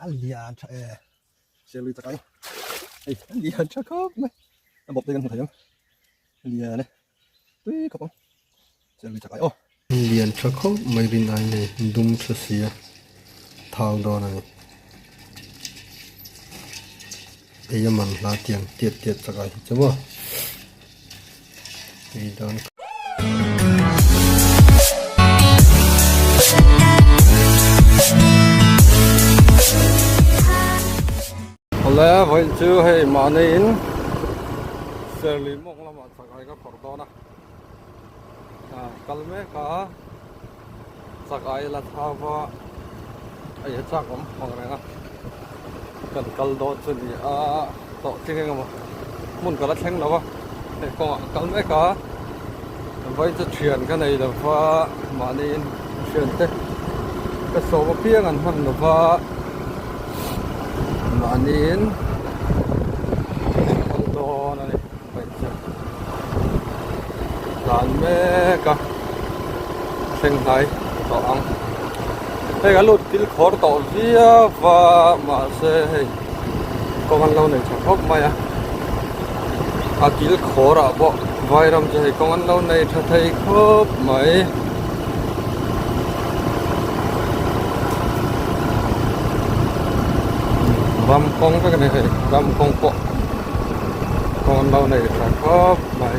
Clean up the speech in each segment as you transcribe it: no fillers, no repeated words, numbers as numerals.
Alian serlui Chakai. Hey, alian Chakai này. Nó bọc tay gần một thằng. Alian này. Tuy các bạn. Serlui Chakai. Oh. Alian Chakai mấy bên này dum cho xia. Thao đó này. Bây giờ mình là tiệt Chakai. Chứ không? Vì đó. Lẽ vậy chứ hay mà nên xử lý một là mà Chakai cái phở đó nè, cái mấy cái Chakai là thao vào ấy chắc cũng bằng này nè, cần cần đó chứ gì đó chứ cái mà muốn cái là thanh đó vào, để còn cái mấy cái vậy cho chuyển cái này là vào mà nên chuyển cái số một phía ngàn hơn là vào mà nên con to này vậy chứ làm mấy cái sinh thái tao ăn đây cái lụt cái khó tao gì và mà sẽ công ăn lâu này chẳng khóc mày cái khó là bộ vài năm chơi công ăn lâu này thấy khóc mày ram công cái này ram công bộ con lâu này phải có mày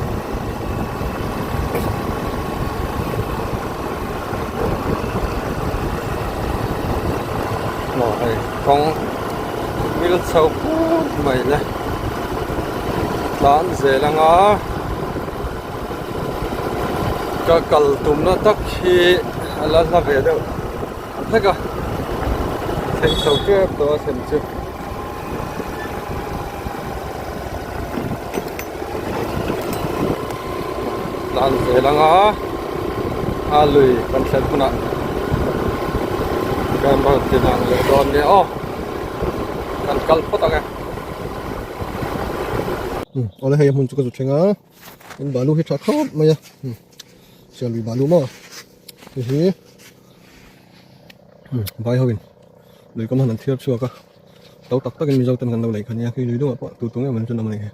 rồi con mil sâu mày này lán dễ là ngó cái cල් tụm nó tắc khi là về đâu thấy cơ thành sâu kia đó xem chưa lán dễ là ngó lùi con xem cũng nè cái mà tiền hàng lệ đòn này kan kalpo ta ka ole hay mun chu ka chenga in balu hi thakho maya serlui balu ma hi vai hoin lui kam han thiar chu ka tau tak tak mi jau tan kan lo lai khania khi lui do pa tu tung man chu nam nei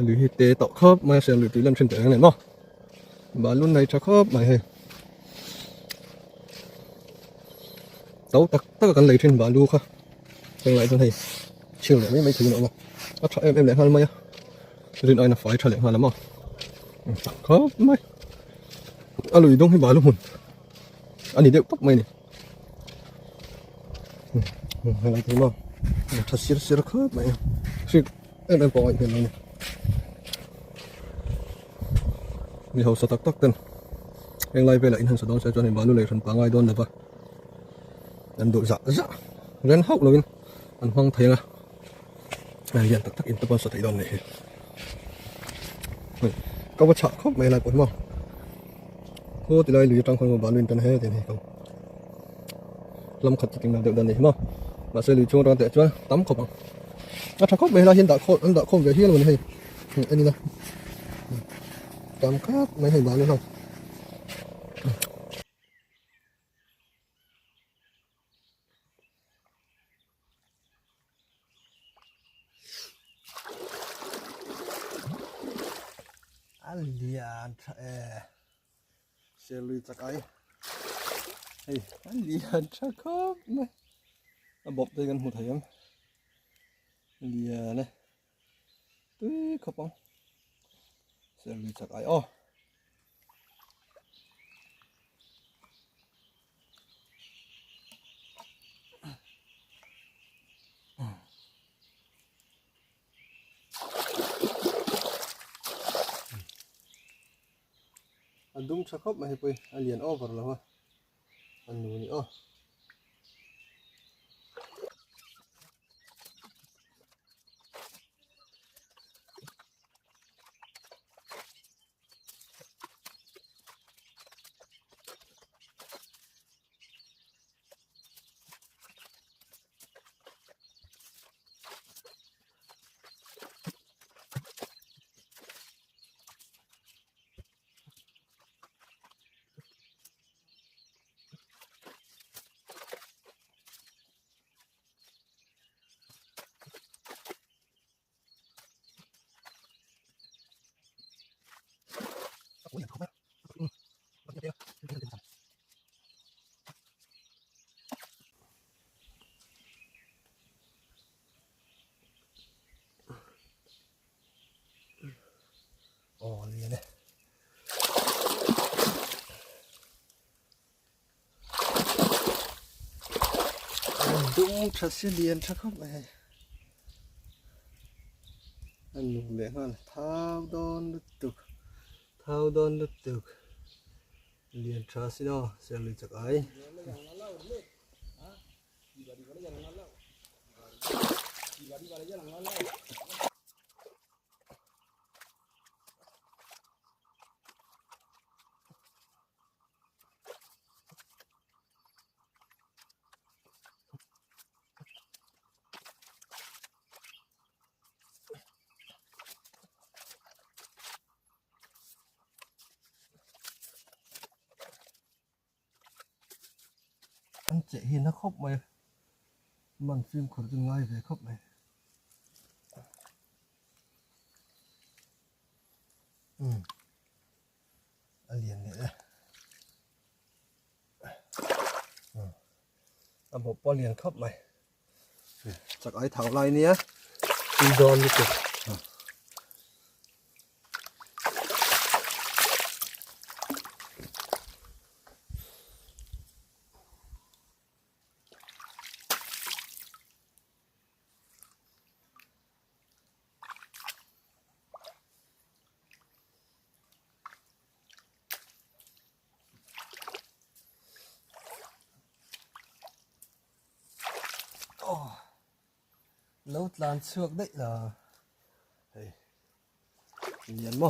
lui hi te tau khop ma serlui tu lam chen te này no balu này thakho mai he tau tak tak kan lai thin balu kha cái lại này chiều lại mấy thứ nữa mà em lại hơn mấy rồi nói là phải trả lại hơn lắm mà khó mấy lùi đông hay bà luôn anh đi đều tóc mày này hay là thế mà thật xịt khó mày xịt em bỏ cái này đi hậu sát tắc tên em lại về lại hình đón sẽ cho nên bà luôn lại phần bằng ai đón được vậy anh đội dạ ren hốc luôn anh hoang thấy à hiện tắc in tập bao thấy đòn này có một chợ khóc mày lại cuốn mò cô thì lại lùi trong con bán lên tân hết thì này không lâm khật tình nào được đòn này mà sẽ lùi chung ra để cho tắm khóc à thằng khóc mày là hiện tại khóc anh đã không về here luôn hay anh đi nào tắm khác mày hay bán lên không alian serlui Chakai hey alian Chakai mày bọc tay gần một thầy em alian này tuy không bông serlui Chakai anh đúng chắc khóc mày quay anh liền over là hoa anh nuôi nữa đúng thật sẽ liền chắc không này anh dùng lẽ hơn thao đón được tục liền thật sẽ đó sẽ lấy chắc ấy anh chạy hiền nó khóc mày màn phim của từng ngay về khóc mày liền này đây một bao liền khóc mày chắc ấy thảo lại nhé đi đòn đi kìa lâu lan xước đấy là liền mà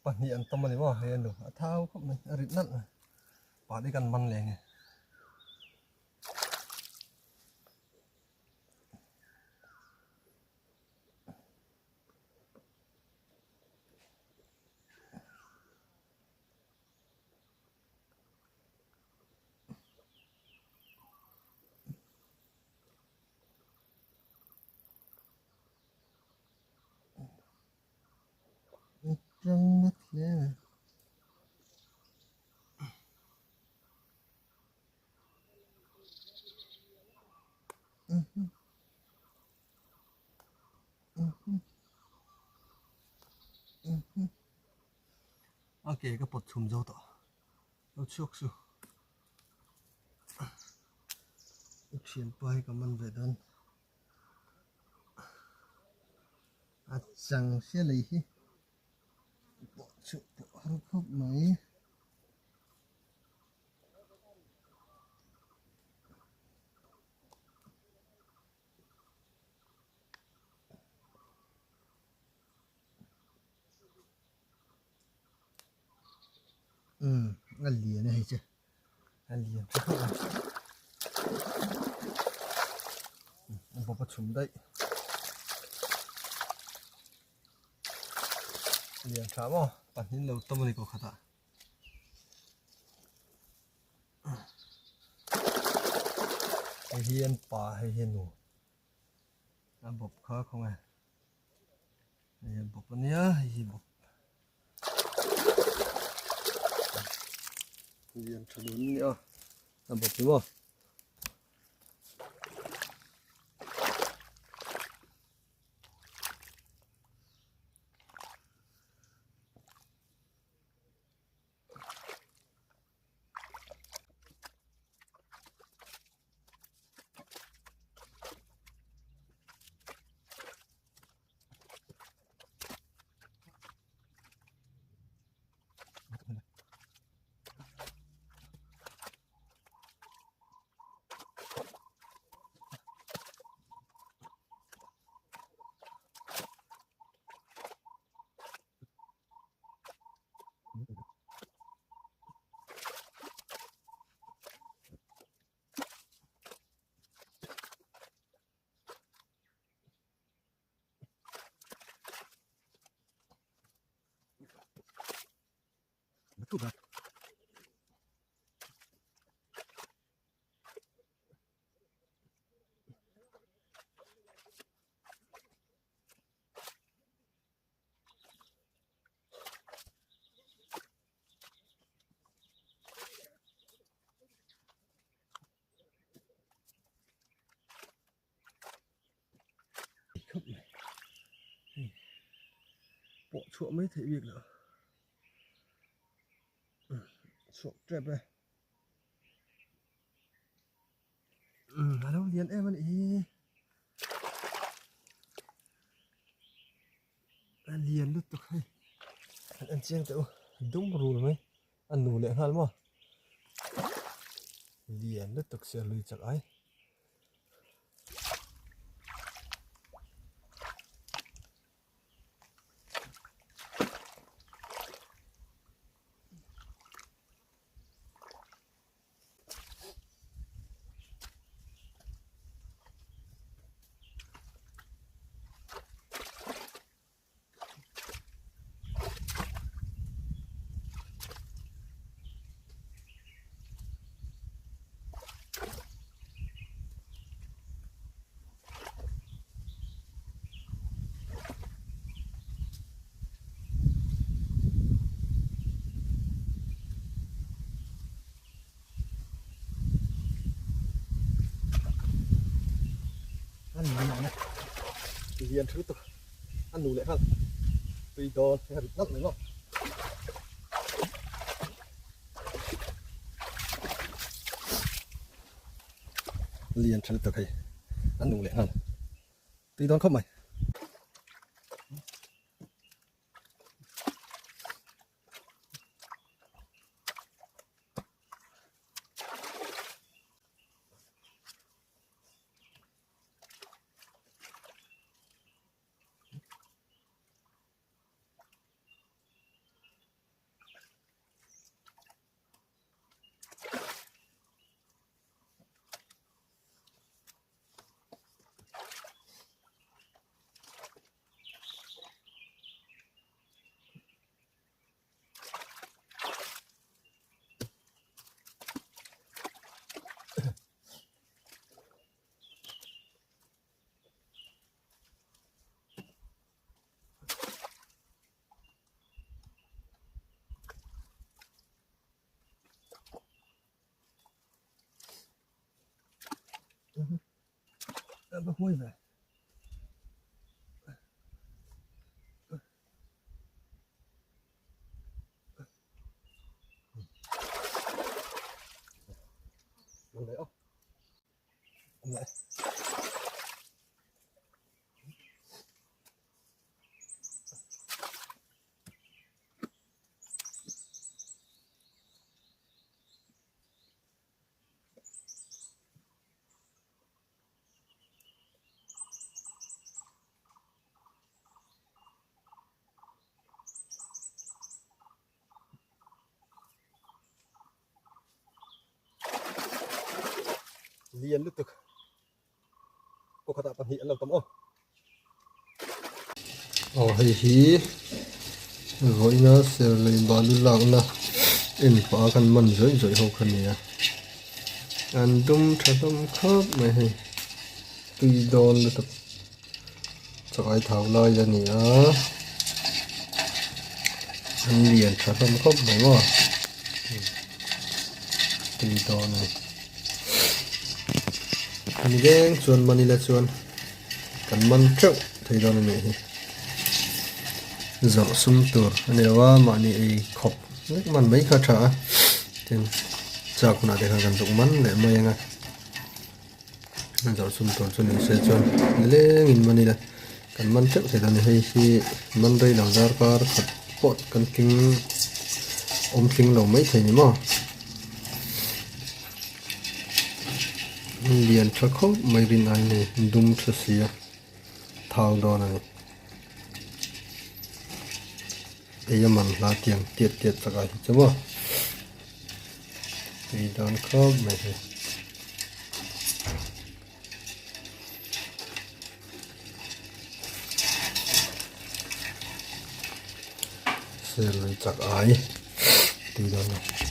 bản hiện tâm này mà hiện được thao không này rít nặng bỏ đi gần măn liền trăng mất lên ok cái bột chùm dâu tỏ nó chuốc su chuyển bay cái mình về đơn chẳng sẽ lấy bộ chụp bộ hấp hấp máy ăn liền này chứ ăn liền một bột chùm đây liền chả mà bản thân lâu tâm này có khá tạ hay hiền bà hay hiền nụ ăn bột khó không à hiền bột nhá hiền bột liền cho đúng nữa ăn bột đúng không khắp này bộ chỗ mấy thể việc nữa chỗ trẹp này đâu liền em anh ý anh liền lúc tục hay anh chiang tự đúng rồi mấy anh nụ lệ hơn mà liền lúc tục sẽ lùi chặt ấy anh liền này liền thứ tục anh nụ lệ hơn tùy đồ thì hẳn đất nữa liền thứ tục hay anh nụ lệ hơn tùy đồ không mày bác Huy về làm đấy không làm đấy liền lúc tục cô khát tập hiện lâu tầm ô hi gọi nó sẽ lên bàn đi làm na in phá căn mình rồi rồi hậu khăn này anh đúng thật không khớp mày hay tùy đòn lúc tục cho ai thảo lai ra nè anh liền thật không khớp mày mà tùy đòn này anh đen chuồn mani là chuồn cần man trâu thấy đó này dạo sum tur anh ấy là mani khop nước man mấy khá trả trên chợ cũng đã để hàng dụng man để mày nghe dạo sum tur cho nên sẽ chuồn lên nghìn mani là cần man trâu thấy đó này hay khi man đây làm ra cả khát pot cần kinh kinh đầu mấy thấy nhỉ mà liền cho khóc mấy bên này này đúng thật xìa thao đó này bây giờ mình là tiền tiệt tiệt cho cái chứ mà thì đón khóc mấy này sẽ lấy chắc ai thì đó này